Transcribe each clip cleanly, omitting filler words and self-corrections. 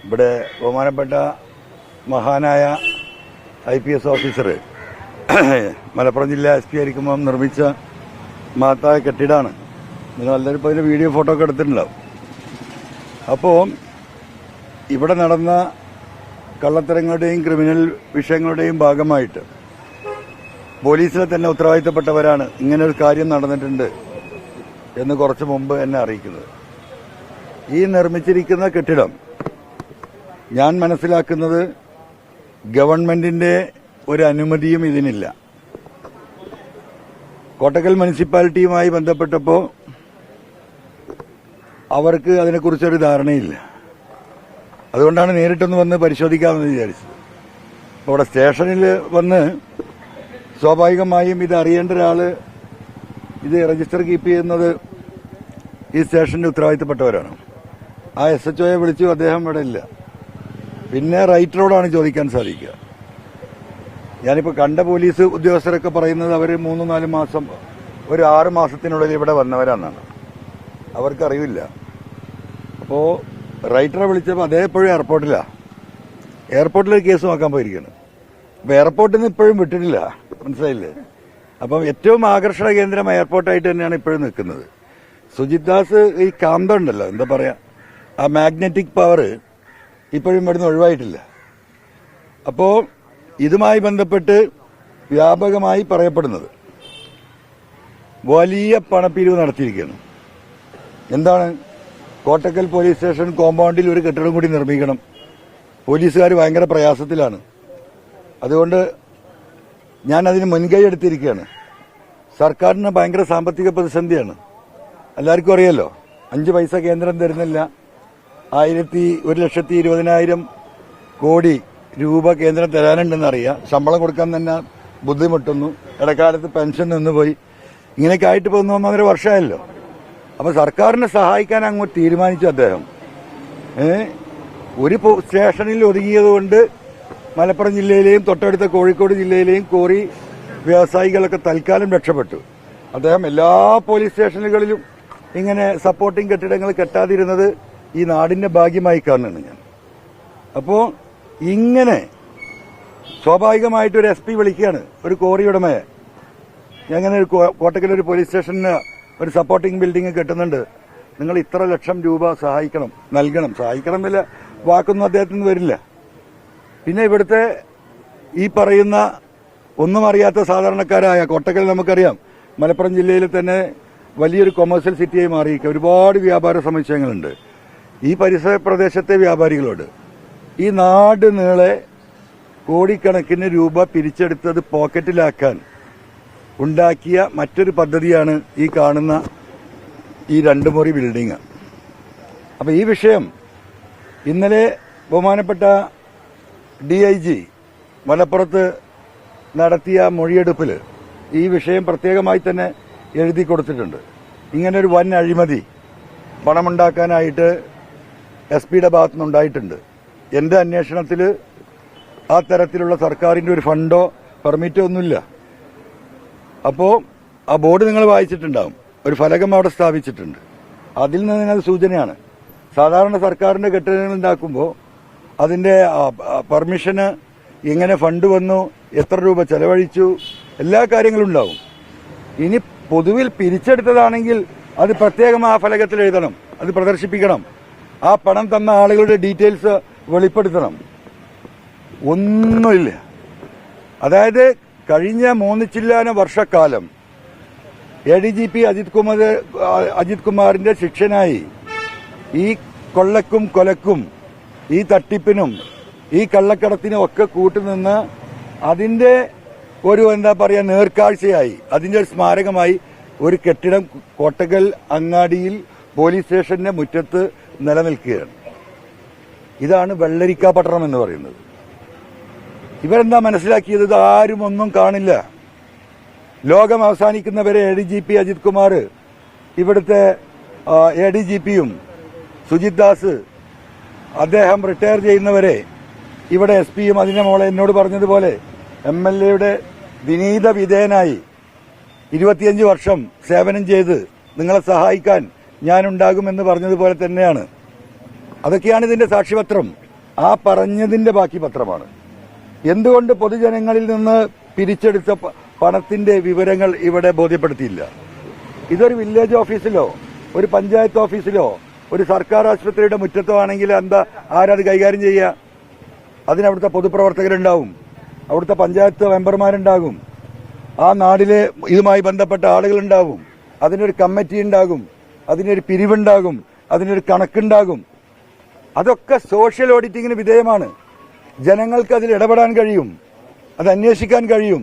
ഇവിടെ ബഹുമാനപ്പെട്ട മഹാനായ IPS ഓഫീസർ മലപ്പുറം ജില്ലാ SP ആയിരിക്കുമ്പോൾ നിർമ്മിച്ച മഹത്തായ കെട്ടിടമാണ്. നിങ്ങൾ എല്ലാവരും ഇപ്പോൾ അതിൻ്റെ വീഡിയോ ഫോട്ടോ ഒക്കെ എടുത്തിട്ടുണ്ടാവും. അപ്പോൾ ഇവിടെ നടന്ന കള്ളത്തരങ്ങളുടെയും ക്രിമിനൽ വിഷയങ്ങളുടെയും ഭാഗമായിട്ട് പോലീസിലെ തന്നെ ഉത്തരവാദിത്തപ്പെട്ടവരാണ് ഇങ്ങനൊരു കാര്യം നടന്നിട്ടുണ്ട് എന്ന് കുറച്ച് മുമ്പ് എന്നെ അറിയിക്കുന്നത്. ഈ നിർമ്മിച്ചിരിക്കുന്ന കെട്ടിടം ഞാൻ മനസ്സിലാക്കുന്നത് ഗവൺമെന്റിന്റെ ഒരു അനുമതിയും ഇതിനില്ല. കോട്ടക്കൽ മുനിസിപ്പാലിറ്റിയുമായി ബന്ധപ്പെട്ടപ്പോൾ അവർക്ക് അതിനെക്കുറിച്ചൊരു ധാരണയില്ല. അതുകൊണ്ടാണ് നേരിട്ടൊന്ന് വന്ന് പരിശോധിക്കാമെന്ന് വിചാരിച്ചത്. അവിടെ സ്റ്റേഷനിൽ വന്ന് സ്വാഭാവികമായും ഇത് അറിയേണ്ട ഒരാള് ഇത് രജിസ്റ്റർ കീപ്പ് ചെയ്യുന്നത് ഈ സ്റ്റേഷന്റെ ഉത്തരവാദിത്തപ്പെട്ടവരാണ്. ആ SHOയെ വിളിച്ചു, അദ്ദേഹം ഇവിടെ ഇല്ല. പിന്നെ റൈറ്ററോടാണ് ചോദിക്കാൻ സാധിക്കുക. ഞാനിപ്പോൾ കണ്ട പോലീസ് ഉദ്യോഗസ്ഥരൊക്കെ പറയുന്നത് അവർ 3-4 മാസം, ഒരു 6 മാസത്തിനുള്ളിൽ ഇവിടെ വന്നവരാണെന്നാണ്. അവർക്കറിയില്ല. അപ്പോൾ റൈറ്ററെ വിളിച്ചപ്പോൾ അതേപ്പോഴും എയർപോർട്ടിൽ കേസ് നോക്കാൻ പോയിരിക്കുകയാണ്. അപ്പോൾ എയർപോർട്ടിൽ നിന്ന് ഇപ്പോഴും വിട്ടിട്ടില്ല, മനസ്സിലായില്ലേ? അപ്പം ഏറ്റവും ആകർഷണ കേന്ദ്രം എയർപോർട്ടായിട്ട് തന്നെയാണ് ഇപ്പോഴും നിൽക്കുന്നത്. സുജിത് ദാസ് ഈ കാന്തം ഉണ്ടല്ലോ, എന്താ പറയാ, ആ മാഗ്നറ്റിക് പവർ ഇപ്പോഴും ഇവിടുന്ന് ഒഴിവായിട്ടില്ല. അപ്പോൾ ഇതുമായി ബന്ധപ്പെട്ട് വ്യാപകമായി പറയപ്പെടുന്നത് വലിയ പണപ്പിരിവ് നടത്തിയിരിക്കുകയാണ്. എന്താണ്? കോട്ടക്കൽ പോലീസ് സ്റ്റേഷൻ കോമ്പൗണ്ടിൽ ഒരു കെട്ടിടം കൂടി നിർമ്മിക്കണം. പോലീസുകാർ ഭയങ്കര പ്രയാസത്തിലാണ്. അതുകൊണ്ട് ഞാൻ അതിന് മുൻകൈ എടുത്തിരിക്കുകയാണ്. സർക്കാരിന് ഭയങ്കര സാമ്പത്തിക പ്രതിസന്ധിയാണ്. എല്ലാവർക്കും അറിയാലോ, 5 പൈസ കേന്ദ്രം തരുന്നില്ല. 1,20,000 കോടി രൂപ കേന്ദ്രം തരാനുണ്ടെന്നറിയാം. ശമ്പളം കൊടുക്കാൻ തന്നെ ബുദ്ധിമുട്ടുന്നു. ഇടക്കാലത്ത് പെൻഷൻ നിന്നുപോയി. ഇങ്ങനെയൊക്കെ ആയിട്ട് പോകുന്ന 1.5 വർഷമായല്ലോ. അപ്പൊ സർക്കാരിനെ സഹായിക്കാൻ അങ്ങോട്ട് തീരുമാനിച്ചു അദ്ദേഹം. ഒരു സ്റ്റേഷനിൽ ഒതുങ്ങിയതുകൊണ്ട് മലപ്പുറം ജില്ലയിലെയും തൊട്ടടുത്ത കോഴിക്കോട് ജില്ലയിലെയും കോറി വ്യവസായികളൊക്കെ തൽക്കാലം രക്ഷപ്പെട്ടു. അദ്ദേഹം എല്ലാ പോലീസ് സ്റ്റേഷനുകളിലും ഇങ്ങനെ സപ്പോർട്ടിംഗ് കെട്ടിടങ്ങൾ കെട്ടാതിരുന്നത് ഈ നാടിന്റെ ഭാഗ്യമായി കാണുന്നു ഞാൻ. അപ്പോ ഇങ്ങനെ സ്വാഭാവികമായിട്ട് ഒരു SP വിളിക്കുകയാണ് ഒരു കോറി ഉടമയെ. അങ്ങനെ ഒരു കോട്ടക്കൽ ഒരു പോലീസ് സ്റ്റേഷന് ഒരു സപ്പോർട്ടിംഗ് ബിൽഡിംഗ് കെട്ടുന്നുണ്ട്, നിങ്ങൾ ഇത്ര ലക്ഷം രൂപ നൽകണം. സഹായിക്കണം എന്നില്ല, വാക്കൊന്നും അദ്ദേഹത്തിന് വരില്ല. പിന്നെ ഇവിടുത്തെ ഈ പറയുന്ന ഒന്നും അറിയാത്ത സാധാരണക്കാരായ കോട്ടക്കൽ, നമുക്കറിയാം മലപ്പുറം ജില്ലയിൽ തന്നെ വലിയൊരു കൊമേഴ്സ്യൽ സിറ്റിയായി മാറിയിരിക്കുക. ഒരുപാട് വ്യാപാര സമുച്ചയങ്ങളുണ്ട്. ഈ പരിസര പ്രദേശത്തെ വ്യാപാരികളോട് ഈ നാട് നീളെ കോടിക്കണക്കിന് രൂപ പിരിച്ചെടുത്തത് പോക്കറ്റിലാക്കാൻ ഉണ്ടാക്കിയ മറ്റൊരു പദ്ധതിയാണ് ഈ കാണുന്ന ഈ 2 മുറി ബിൽഡിംഗ്. അപ്പൊ ഈ വിഷയം ഇന്നലെ ബഹുമാനപ്പെട്ട DIG മലപ്പുറത്ത് നടത്തിയ മൊഴിയെടുപ്പിൽ ഈ വിഷയം പ്രത്യേകമായി തന്നെ എഴുതി കൊടുത്തിട്ടുണ്ട്. ഇങ്ങനെ ഒരു വൻ അഴിമതി പണമുണ്ടാക്കാനായിട്ട് SP-യുടെ ഭാഗത്തുനിന്നുണ്ടായിട്ടുണ്ട്. എന്റെ അന്വേഷണത്തിൽ ആ തരത്തിലുള്ള സർക്കാരിന്റെ ഒരു ഫണ്ടോ പെർമിറ്റോ ഒന്നുമില്ല. അപ്പോ ആ ബോർഡ് നിങ്ങൾ വായിച്ചിട്ടുണ്ടാവും. ഒരു ഫലകം അവിടെ സ്ഥാപിച്ചിട്ടുണ്ട്. അതിൽ നിന്ന് നിങ്ങൾ സൂചനയാണ്. സാധാരണ സർക്കാരിന്റെ കെട്ടിടങ്ങൾ ഉണ്ടാക്കുമ്പോൾ അതിന്റെ പെർമിഷന്, എങ്ങനെ ഫണ്ട് വന്നു, എത്ര രൂപ ചെലവഴിച്ചു, എല്ലാ കാര്യങ്ങളും ഉണ്ടാവും. ഇനി പൊതുവിൽ പിരിച്ചെടുത്തതാണെങ്കിൽ അത് പ്രത്യേകം ആ ഫലകത്തിൽ എഴുതണം, അത് പ്രദർശിപ്പിക്കണം. ആ പണം തന്ന ആളുകളുടെ ഡീറ്റെയിൽസ് വെളിപ്പെടുത്തണം. ഒന്നുമില്ല. അതായത് കഴിഞ്ഞ 3 ചില്ലാന വർഷക്കാലം ADGP അജിത് കുമാറിന്റെ ശിക്ഷനായി ഈ കൊള്ളക്കും കൊലക്കും ഈ തട്ടിപ്പിനും ഈ കള്ളക്കടത്തിനും ഒക്കെ കൂട്ടുനിന്ന് അതിന്റെ ഒരു നേർക്കാഴ്ചയായി, അതിന്റെ ഒരു സ്മാരകമായി ഒരു കെട്ടിടം കോട്ടക്കൽ അങ്ങാടിയിൽ പോലീസ് സ്റ്റേഷന്റെ മുറ്റത്ത് നിലനിൽക്കുകയാണ്. ഇതാണ് വെള്ളരിക്ക പട്ടണം എന്ന് പറയുന്നത്. ഇവരെന്താ മനസ്സിലാക്കിയത്? ഇത് ആരും ഒന്നും കാണില്ല. ലോകം അവസാനിക്കുന്നവരെ ADGP അജിത് കുമാർ, ഇവിടുത്തെ ADGPയും സുജിത് ദാസ്, അദ്ദേഹം റിട്ടയർ ചെയ്യുന്നവരെ ഇവിടെ SP-യും അതിന്റെ മോളെ എന്നോട് പറഞ്ഞതുപോലെ MLA-യുടെ വിനീത വിധേയനായി 25 വർഷം സേവനം ചെയ്ത് നിങ്ങളെ സഹായിക്കാൻ ഞാനുണ്ടാകുമെന്ന് പറഞ്ഞതുപോലെ തന്നെയാണ്. അതൊക്കെയാണ് ഇതിന്റെ സാക്ഷ്യപത്രം. ആ പറഞ്ഞതിന്റെ ബാക്കി പത്രമാണ്. എന്തുകൊണ്ട് പൊതുജനങ്ങളിൽ നിന്ന് പിരിച്ചെടുത്ത പണത്തിന്റെ വിവരങ്ങൾ ഇവിടെ ബോധ്യപ്പെടുത്തിയില്ല? ഇതൊരു വില്ലേജ് ഓഫീസിലോ ഒരു പഞ്ചായത്ത് ഓഫീസിലോ ഒരു സർക്കാർ ആശുപത്രിയുടെ മുറ്റത്തോ ആണെങ്കിൽ ആരത് കൈകാര്യം ചെയ്യുക? അതിനവിടുത്തെ പൊതുപ്രവർത്തകരുണ്ടാവും, അവിടുത്തെ പഞ്ചായത്ത് മെമ്പർമാരുണ്ടാകും, ആ നാടിലെ ഇതുമായി ബന്ധപ്പെട്ട ആളുകളുണ്ടാവും, അതിനൊരു കമ്മിറ്റി ഉണ്ടാകും, അതിനൊരു പിരിവുണ്ടാകും, അതിനൊരു കണക്കുണ്ടാകും. അതൊക്കെ സോഷ്യൽ ഓഡിറ്റിങ്ങിന് വിധേയമാണ്. ജനങ്ങൾക്ക് അതിൽ ഇടപെടാൻ കഴിയും, അത് അന്വേഷിക്കാൻ കഴിയും.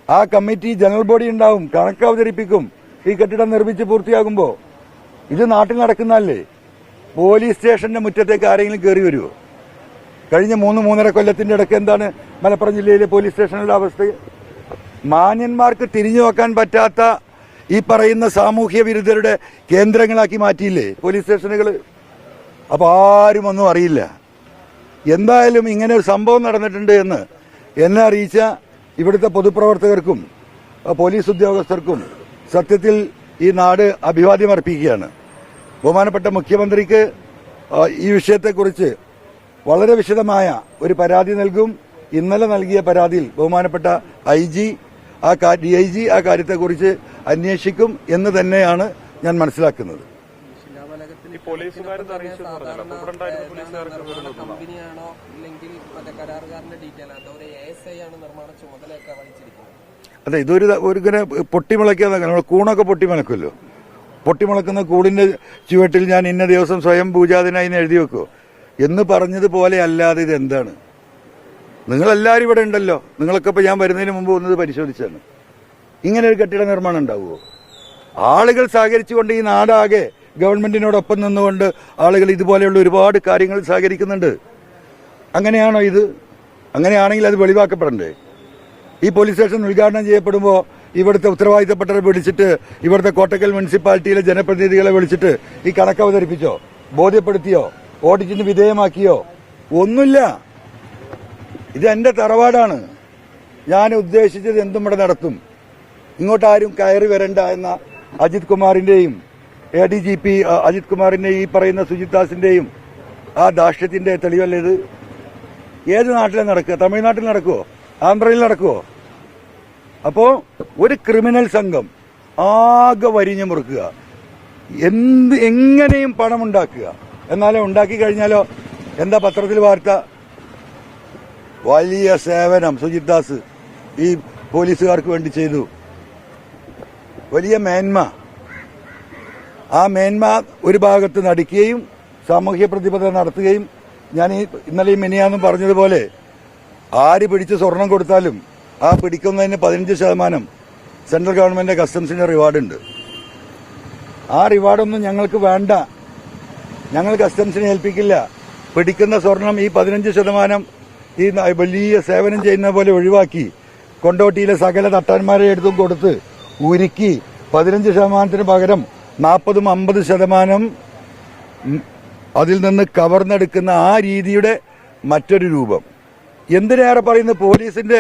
ആ കമ്മിറ്റി ജനറൽ ബോഡി ഉണ്ടാവും, കണക്ക് അവതരിപ്പിക്കും. ഈ കെട്ടിടം നിർമ്മിച്ച് പൂർത്തിയാകുമ്പോൾ ഇത് നാട്ടിൽ നടക്കുന്നതല്ലേ? പോലീസ് സ്റ്റേഷന്റെ മുറ്റത്തേക്ക് ആരെങ്കിലും കയറി വരുമോ? കഴിഞ്ഞ 3-3.5 കൊല്ലത്തിന്റെ ഇടയ്ക്ക് എന്താണ് മലപ്പുറം ജില്ലയിലെ പോലീസ് സ്റ്റേഷനുകളുടെ അവസ്ഥ? മാന്യന്മാർക്ക് തിരിഞ്ഞു നോക്കാൻ പറ്റാത്ത ഈ പറയുന്ന സാമൂഹ്യ വിരുദ്ധരുടെ കേന്ദ്രങ്ങളാക്കി മാറ്റിയില്ലേ പോലീസ് സ്റ്റേഷനുകൾ? അപ്പൊ ആരും ഒന്നും അറിയില്ല. എന്തായാലും ഇങ്ങനെ ഒരു സംഭവം നടന്നിട്ടുണ്ട് എന്ന് എന്നെ അറിയിച്ച ഇവിടുത്തെ പൊതുപ്രവർത്തകർക്കും പോലീസ് ഉദ്യോഗസ്ഥർക്കും സത്യത്തിൽ ഈ നാട് അഭിവാദ്യം അർപ്പിക്കുകയാണ്. ബഹുമാനപ്പെട്ട മുഖ്യമന്ത്രിക്ക് ഈ വിഷയത്തെക്കുറിച്ച് വളരെ വിശദമായ ഒരു പരാതി നൽകും. ഇന്നലെ നൽകിയ പരാതിയിൽ ബഹുമാനപ്പെട്ട DIG ആ കാര്യത്തെക്കുറിച്ച് അന്വേഷിക്കും എന്ന് തന്നെയാണ് ഞാൻ മനസ്സിലാക്കുന്നത്. അതെ, ഇതൊരു ഇങ്ങനെ പൊട്ടിമുളയ്ക്കാതെ കൂണൊക്കെ പൊട്ടിമുളക്കുമല്ലോ. പൊട്ടിമുളക്കുന്ന കൂടിന്റെ ചുവട്ടിൽ ഞാൻ ഇന്ന ദിവസം സ്വയം പൂജാതിനായി എഴുതി വെക്കുമോ എന്ന് പറഞ്ഞതുപോലെ അല്ലാതെ ഇതെന്താണ്? നിങ്ങളെല്ലാവരും ഇവിടെ ഉണ്ടല്ലോ, നിങ്ങളൊക്കെ ഇപ്പൊ ഞാൻ വരുന്നതിന് മുമ്പ് വന്നത് പരിശോധിച്ചാണ്. ഇങ്ങനെ ഒരു കെട്ടിട നിർമ്മാണം ഉണ്ടാവുമോ? ആളുകൾ സഹകരിച്ചുകൊണ്ട് ഈ നാടാകെ ഗവൺമെന്റിനോടൊപ്പം നിന്നുകൊണ്ട് ആളുകൾ ഇതുപോലെയുള്ള ഒരുപാട് കാര്യങ്ങൾ സഹകരിക്കുന്നുണ്ട്. അങ്ങനെയാണോ ഇത്? അങ്ങനെയാണെങ്കിൽ അത് വെളിവാക്കപ്പെടണ്ടേ? ഈ പോലീസ് സ്റ്റേഷൻ ഉദ്ഘാടനം ചെയ്യപ്പെടുമ്പോൾ ഇവിടുത്തെ ഉത്തരവാദിത്തപ്പെട്ടവരെ വിളിച്ചിട്ട്, ഇവിടുത്തെ കോട്ടക്കൽ മുനിസിപ്പാലിറ്റിയിലെ ജനപ്രതിനിധികളെ വിളിച്ചിട്ട് ഈ കണക്ക് അവതരിപ്പിച്ചോ? ബോധ്യപ്പെടുത്തിയോ? ഓഡിറ്റിന് വിധേയമാക്കിയോ? ഒന്നുമില്ല. ഇത് എന്റെ തറവാടാണ്. ഞാൻ ഉദ്ദേശിച്ചത് എന്തും ഇവിടെ നടത്തും. ഇങ്ങോട്ടാരും കയറി വരണ്ട എന്ന അജിത് കുമാറിന്റെയും ADGP അജിത് കുമാറിന്റെയും ഈ പറയുന്ന സുജിത് ദാസിന്റെയും ആ ധാർഷ്ട്യത്തിന്റെ തെളിവല്ലേ ഇത്? ഏത് നാട്ടിലാണ് നടക്കുക? തമിഴ്നാട്ടിൽ നടക്കുവോ? ആന്ധ്രയിൽ നടക്കുവോ? അപ്പോ ഒരു ക്രിമിനൽ സംഘം ആകെ വരിഞ്ഞു മുറുക്കുക, എങ്ങനെയും പണം ഉണ്ടാക്കുക. എന്നാലോ ഉണ്ടാക്കി കഴിഞ്ഞാലോ എന്താ പത്രത്തിൽ വാർത്ത? വലിയ സേവനം സുജിത് ദാസ് ഈ പോലീസുകാർക്ക് വേണ്ടി ചെയ്തു, വലിയ മേന്മ. ആ മേന്മ ഒരു ഭാഗത്ത് നടിക്കുകയും സാമൂഹ്യ പ്രതിബദ്ധത നടത്തുകയും, ഞാൻ ഇന്നലെയും മിനിയാന്നും പറഞ്ഞതുപോലെ ആര് പിടിച്ച് സ്വർണം കൊടുത്താലും ആ പിടിക്കുന്നതിന് 15% സെൻട്രൽ ഗവൺമെന്റ് കസ്റ്റംസിന്റെ റിവാർഡുണ്ട്. ആ റിവാർഡൊന്നും ഞങ്ങൾക്ക് വേണ്ട, ഞങ്ങൾ കസ്റ്റംസിനെ ഏൽപ്പിക്കില്ല. പിടിക്കുന്ന സ്വർണം ഈ 15% ഈ വലിയ സേവനം ചെയ്യുന്ന പോലെ ഒഴിവാക്കി കൊണ്ടോട്ടിയിലെ സകല തട്ടാന്മാരെ എടുത്തും കൊടുത്ത് ഉരുക്കി 15% പകരം 40-50% അതിൽ നിന്ന് കവർന്നെടുക്കുന്ന ആ രീതിയുടെ മറ്റൊരു രൂപം. എന്തിനേറെ പറയുന്നത്, പോലീസിന്റെ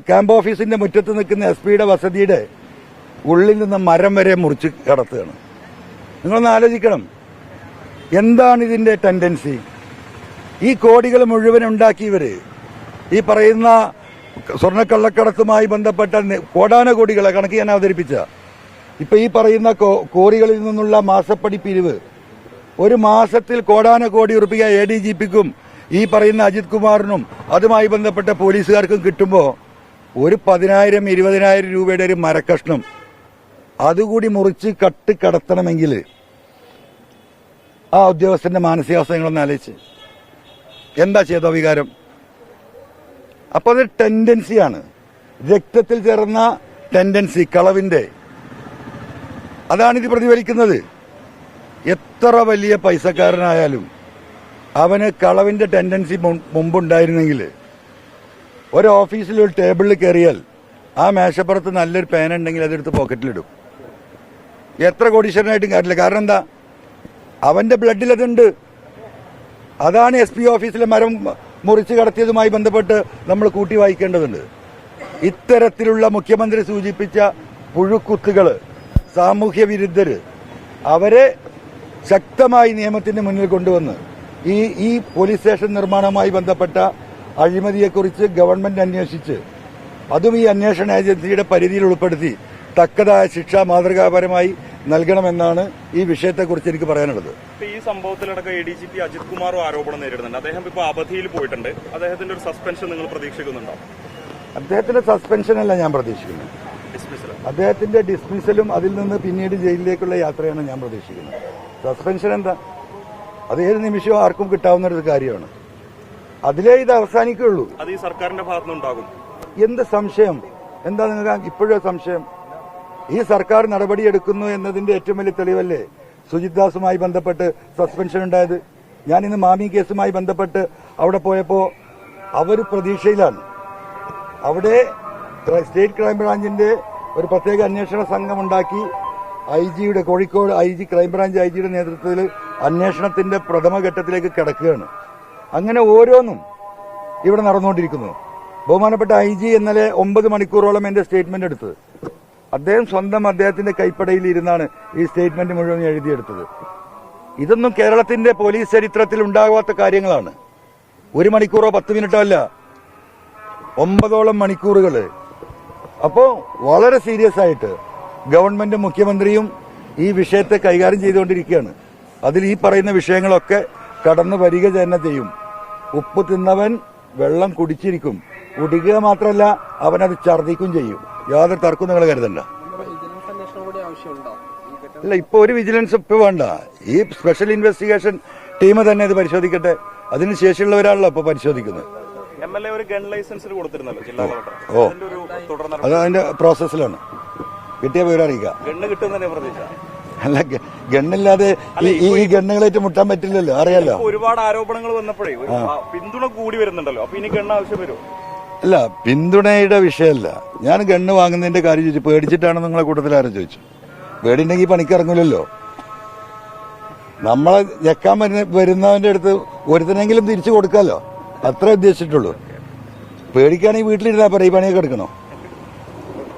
ക്യാമ്പ് ഓഫീസിന്റെ മുറ്റത്ത് നിൽക്കുന്ന SP-യുടെ വസതിയുടെ ഉള്ളിൽ നിന്ന് മരം വരെ മുറിച്ച് കടത്തുകയാണ്. നിങ്ങളൊന്ന് ആലോചിക്കണം, എന്താണ് ഇതിന്റെ ടെൻഡൻസി? ഈ കോടികൾ മുഴുവൻ ഉണ്ടാക്കിയവര് ഈ പറയുന്ന സ്വർണ്ണക്കള്ളക്കടത്തുമായി ബന്ധപ്പെട്ട കോടാനകോടികളെ കണക്ക് ഞാൻ അവതരിപ്പിച്ച ഇപ്പൊ ഈ പറയുന്ന കോറികളിൽ നിന്നുള്ള മാസപ്പടി പിരിവ് ഒരു മാസത്തിൽ കോടാനകോടി ഉറുപ്പിക ADGP-ക്കും ഈ പറയുന്ന അജിത് കുമാറിനും അതുമായി ബന്ധപ്പെട്ട പോലീസുകാർക്കും കിട്ടുമ്പോൾ ഒരു 10,000-20,000 രൂപയുടെ ഒരു മരക്കഷ്ണം അതുകൂടി മുറിച്ച് കടത്തണമെങ്കിൽ ആ ഉദ്യോഗസ്ഥന്റെ മാനസികാവസ്ഥ നിങ്ങളൊന്ന് ആലോചിച്ച് എന്താ ചെയ്തോ വികാരം? അപ്പൊ അത് ടെൻഡൻസിയാണ്, രക്തത്തിൽ ചേർന്ന ടെൻഡൻസി, കളവിന്റെ. അതാണിത് പ്രതിഫലിക്കുന്നത്. എത്ര വലിയ പൈസക്കാരനായാലും അവന് കളവിന്റെ ടെൻഡൻസി മുമ്പുണ്ടായിരുന്നെങ്കിൽ ഒരു ഓഫീസിൽ ഒരു ടേബിളിൽ കയറിയാൽ ആ മേശപ്പുറത്ത് നല്ലൊരു പേന ഉണ്ടെങ്കിൽ അതെടുത്ത് പോക്കറ്റിലിടും. എത്ര കോടീശ്വരനായിട്ടും കാര്യമില്ല. കാരണം എന്താ? അവന്റെ ബ്ലഡിൽ അതുണ്ട്. അതാണ് SP ഓഫീസിലെ മരം മുറിച്ച് കടത്തിയതുമായി ബന്ധപ്പെട്ട് നമ്മൾ കൂട്ടി വായിക്കേണ്ടതുണ്ട്. ഇത്തരത്തിലുള്ള മുഖ്യമന്ത്രി സൂചിപ്പിച്ച പുഴുക്കുത്തുകള്, സാമൂഹ്യ വിരുദ്ധര്, അവരെ ശക്തമായി നിയമത്തിന്റെ മുന്നിൽ കൊണ്ടുവന്ന് ഈ പോലീസ് സ്റ്റേഷൻ നിർമ്മാണവുമായി ബന്ധപ്പെട്ട അഴിമതിയെക്കുറിച്ച് ഗവൺമെന്റ് അന്വേഷിച്ച് അതും ഈ അന്വേഷണ ഏജൻസിയുടെ പരിധിയിൽ ഉൾപ്പെടുത്തി തക്കതായ ശിക്ഷ മാതൃകാപരമായി നൽകണമെന്നാണ് ഈ വിഷയത്തെക്കുറിച്ച് എനിക്ക് പറയാനുള്ളത്. ഈ സംഭവത്തിലടക്കം ADGP അജിത് കുമാറും ആരോപണം നേരിടുന്നുണ്ട്. അദ്ദേഹം ഇപ്പോൾ അവധിയിൽ പോയിട്ടുണ്ട്. അദ്ദേഹത്തിന്റെ ഒരു സസ്പെൻഷൻ നിങ്ങൾ പ്രതീക്ഷിക്കുന്നുണ്ടോ? അദ്ദേഹത്തിന്റെ സസ്പെൻഷനല്ല ഞാൻ പ്രതീക്ഷിക്കുന്നത്. അദ്ദേഹത്തിന്റെ ഡിസ്മിസലും അതിൽ നിന്ന് പിന്നീട് ജയിലിലേക്കുള്ള യാത്രയാണ് ഞാൻ പ്രതീക്ഷിക്കുന്നത്. സസ്പെൻഷൻ എന്താ? അത് ഏത് നിമിഷവും ആർക്കും കിട്ടാവുന്ന ഒരു കാര്യമാണ്. അതിലേ ഇത് അവസാനിക്കുകയുള്ളൂ. അത് ഈ സർക്കാരിന്റെ ഭാഗത്തുനിന്നുണ്ടാകും. എന്ത് സംശയം? എന്താ നിങ്ങൾക്ക് ഇപ്പോഴും സംശയം? ഈ സർക്കാർ നടപടിയെടുക്കുന്നു എന്നതിന്റെ ഏറ്റവും വലിയ തെളിവല്ലേ സുജിത് ദാസുമായി ബന്ധപ്പെട്ട് സസ്പെൻഷൻ ഉണ്ടായത്? ഞാൻ ഇന്ന് മാമി കേസുമായി ബന്ധപ്പെട്ട് അവിടെ പോയപ്പോ അവർ പ്രതീക്ഷയിലാണ്. അവിടെ സ്റ്റേറ്റ് ക്രൈംബ്രാഞ്ചിന്റെ ഒരു പ്രത്യേക അന്വേഷണ സംഘം ഉണ്ടാക്കി IG-യുടെ കോഴിക്കോട് ക്രൈംബ്രാഞ്ച് IG-യുടെ നേതൃത്വത്തിൽ അന്വേഷണത്തിന്റെ പ്രഥമഘട്ടത്തിലേക്ക് കിടക്കുകയാണ്. അങ്ങനെ ഓരോന്നും ഇവിടെ നടന്നുകൊണ്ടിരിക്കുന്നു. ബഹുമാനപ്പെട്ട IG ഇന്നലെ 9 മണിക്കൂറോളം എന്റെ സ്റ്റേറ്റ്മെന്റ് എടുത്തത്. അദ്ദേഹം സ്വന്തം അദ്ദേഹത്തിന്റെ കൈപ്പടയിൽ ഇരുന്നാണ് ഈ സ്റ്റേറ്റ്മെന്റ് മുഴുവൻ എഴുതിയെടുത്തത്. ഇതൊന്നും കേരളത്തിന്റെ പോലീസ് ചരിത്രത്തിൽ ഉണ്ടാകാത്ത കാര്യങ്ങളാണ്. 1 മണിക്കൂറോ 10 മിനിറ്റോ അല്ല, 9ഓളം മണിക്കൂറുകൾ. അപ്പോ വളരെ സീരിയസ് ആയിട്ട് ഗവൺമെന്റും മുഖ്യമന്ത്രിയും ഈ വിഷയത്തെ കൈകാര്യം ചെയ്തുകൊണ്ടിരിക്കുകയാണ്. അതിൽ ഈ പറയുന്ന വിഷയങ്ങളൊക്കെ കടന്നു വരിക തന്നെ ചെയ്യും. ഉപ്പ് തിന്നവൻ വെള്ളം കുടിച്ചിരിക്കും. കുടിക്കുക മാത്രമല്ല, അവനത് ഛർദ്ദിക്കും ചെയ്യും. യാതൊരു തർക്കവും നിങ്ങൾ കരുതണ്ട. അല്ല, ഇപ്പൊ ഒരു വിജിലൻസ് ഇപ്പൊ വേണ്ട. ഈ സ്പെഷ്യൽ ഇൻവെസ്റ്റിഗേഷൻ ടീം തന്നെ ഇത് പരിശോധിക്കട്ടെ. അതിന് ശേഷിയുള്ളവരാണല്ലോ ഇപ്പൊ പരിശോധിക്കുന്നത്. MLA ഒരു ഗൺ ലൈസൻസ് കൊടുത്തിരുന്നല്ലോ ജില്ലാ കളക്ടർ. അത് അതിന്റെ പ്രോസസ്സിലാണ്. കിട്ടിയ വിവരം അറിയിക്കുക. ഗണ്ണ് കിട്ടുന്നതന്നെ പ്രതീക്ഷ. അല്ല, ഗണ്ണില്ലാതെ ഈ ഗണ്ണുകളായിട്ട് മുട്ടാൻ പറ്റില്ലല്ലോ, അറിയാലോ. ഒരുപാട് ആരോപണങ്ങൾ വന്നപ്പോഴേ പിന്തുണ കൂടി വരുന്നുണ്ടല്ലോ. അപ്പൊ ഇനി ഗണ്ണ് ആവശ്യം വരുമോ? അല്ല, പിന്തുണയുടെ വിഷയമല്ല. ഞാൻ ഗണ്ണ് വാങ്ങുന്നതിന്റെ കാര്യം ചോദിച്ചു. പേടിച്ചിട്ടാണ് നിങ്ങളെ കൂട്ടത്തിൽ ആരും ചോദിച്ചു? പേടിയുണ്ടെങ്കിൽ പണിക്കിറങ്ങൂലല്ലോ. നമ്മളെ ഞെക്കാൻ വരുന്നവന്റെ അടുത്ത് ഒരുത്തനെങ്കിലും തിരിച്ചു കൊടുക്കാമല്ലോ. അത്രേ ഉദ്ദേശിച്ചിട്ടുള്ളൂ. പേടിക്കുകയാണെങ്കിൽ വീട്ടിലിരുന്നാൽ പറയും, ഈ പണിയൊക്കെ എടുക്കണോ?